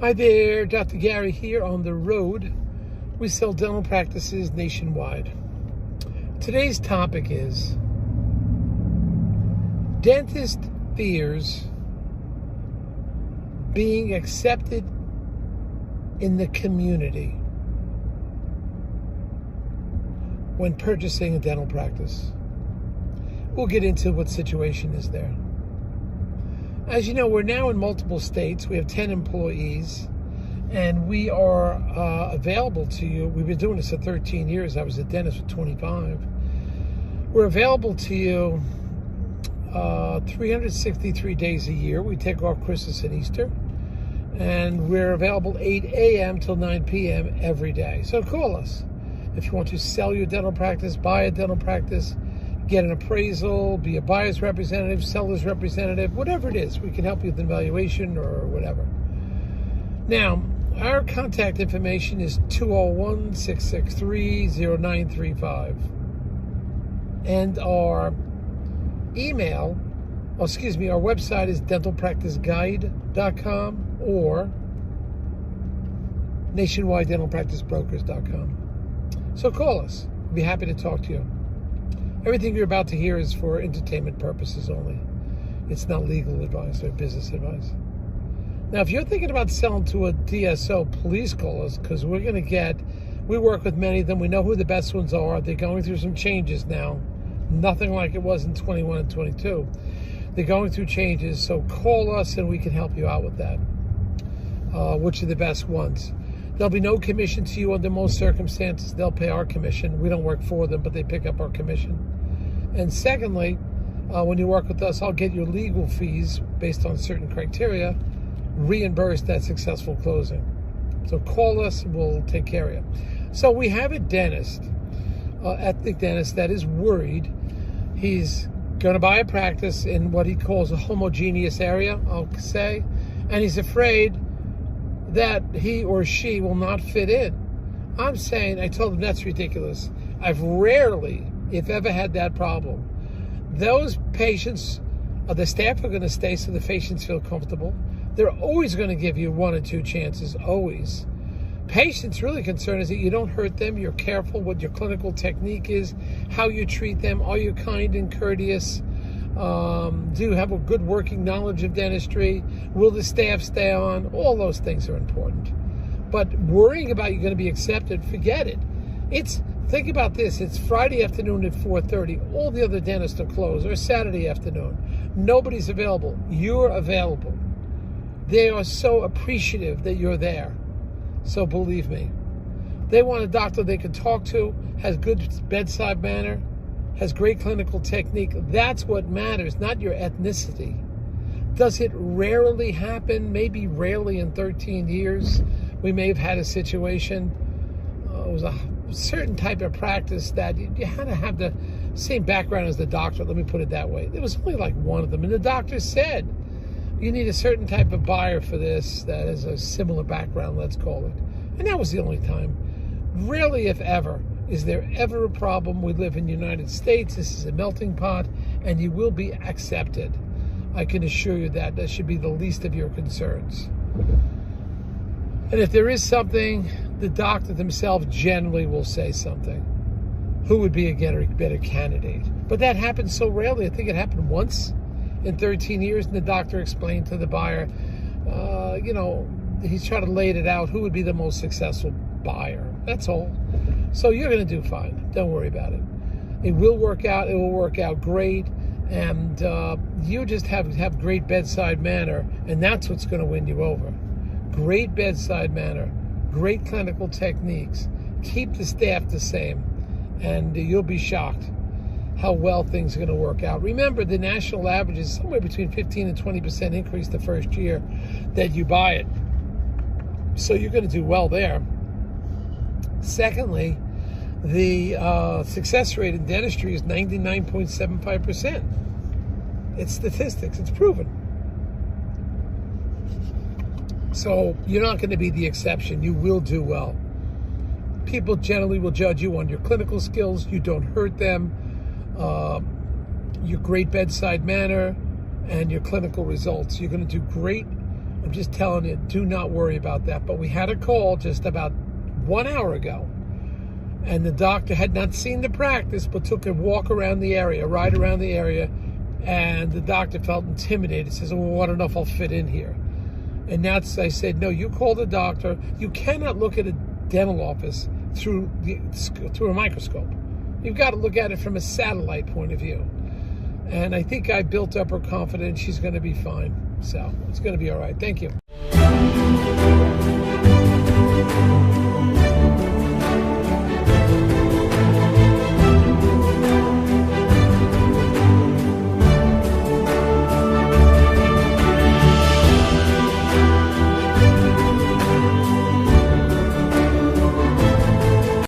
Hi there, Dr. Gary here on the road. We sell dental practices nationwide. Today's topic is dentist fears being accepted in the community when purchasing a dental practice. We'll get into what situation is there. As you know, we're now in multiple states. We have 10 employees, and we are available to you. We've been doing this for 13 years. I was a dentist for 25. We're available to you 363 days a year. We take off Christmas and Easter. And we're available 8 a.m. till 9 p.m. every day. So call us. If you want to sell your dental practice, buy a dental practice, get an appraisal, be a buyer's representative, seller's representative, whatever it is, we can help you with an evaluation or whatever. Now, our contact information is 201-663-0935. And our email, our website is dentalpracticeguide.com or nationwidedentalpracticebrokers.com. So call us. We'll be happy to talk to you. Everything you're about to hear is for entertainment purposes only. It's not legal advice or business advice. Now, if you're thinking about selling to a DSO, please call us, because we work with many of them. We know who the best ones are. They're going through some changes now. Nothing like it was in 21 and 22. They're going through changes, so call us and we can help you out with that. Which are the best ones? There'll be no commission to you under most circumstances. They'll pay our commission. We don't work for them, but they pick up our commission. And secondly, when you work with us, I'll get your legal fees based on certain criteria reimbursed at successful closing. So call us, we'll take care of you. So we have a dentist, ethnic dentist, that is worried. He's going to buy a practice in what he calls a homogeneous area, I'll say, and he's afraid that he or she will not fit in. I'm saying, I told him that's ridiculous. I've rarely, if ever, had that problem. Those patients, the staff are going to stay so the patients feel comfortable. They're always going to give you 1 or 2 chances, always. Patients' really concern is that you don't hurt them, you're careful what your clinical technique is, how you treat them, are you kind and courteous, do you have a good working knowledge of dentistry, will the staff stay on, all those things are important. But worrying about you're going to be accepted, forget it. Think about this, it's Friday afternoon at 4:30, all the other dentists are closed, or Saturday afternoon, nobody's available, you're available. They are so appreciative that you're there. So believe me, they want a doctor they can talk to, has good bedside manner, has great clinical technique. That's what matters, not your ethnicity. Does it rarely happen? Maybe rarely in 13 years. We may have had a situation. It was a certain type of practice that you had to have the same background as the doctor. Let me put it that way. There was only like one of them. And the doctor said, you need a certain type of buyer for this that has a similar background, let's call it. And that was the only time. Rarely, if ever, is there ever a problem. We live in the United States. This is a melting pot, and you will be accepted. I can assure you that. That should be the least of your concerns. And if there is something, the doctor themselves generally will say something. Who would be a better candidate? But that happens so rarely. I think it happened once in 13 years, and the doctor explained to the buyer, he's trying to lay it out, who would be the most successful buyer. That's all. So you're going to do fine. Don't worry about it. It will work out. It will work out great. And you just have great bedside manner, and that's what's going to win you over. Great bedside manner, great clinical techniques. Keep the staff the same, and you'll be shocked how well things are going to work out. Remember, the national average is somewhere between 15 and 20% increase the first year that you buy it. So you're going to do well there. Secondly, the success rate in dentistry is 99.75%. It's statistics. It's proven. So you're not going to be the exception. You will do well. People generally will judge you on your clinical skills. You don't hurt them. Your great bedside manner and your clinical results. You're going to do great, I'm just telling you, do not worry about that. But we had a call just about 1 hour ago, and the doctor had not seen the practice, but took a walk around the area, ride around the area, and the doctor felt intimidated. Says, well, I don't know if I'll fit in here. And that's, I said, no, you call the doctor. You cannot look at a dental office through a microscope. You've got to look at it from a satellite point of view. And I think I built up her confidence. She's going to be fine. So it's going to be all right. Thank you.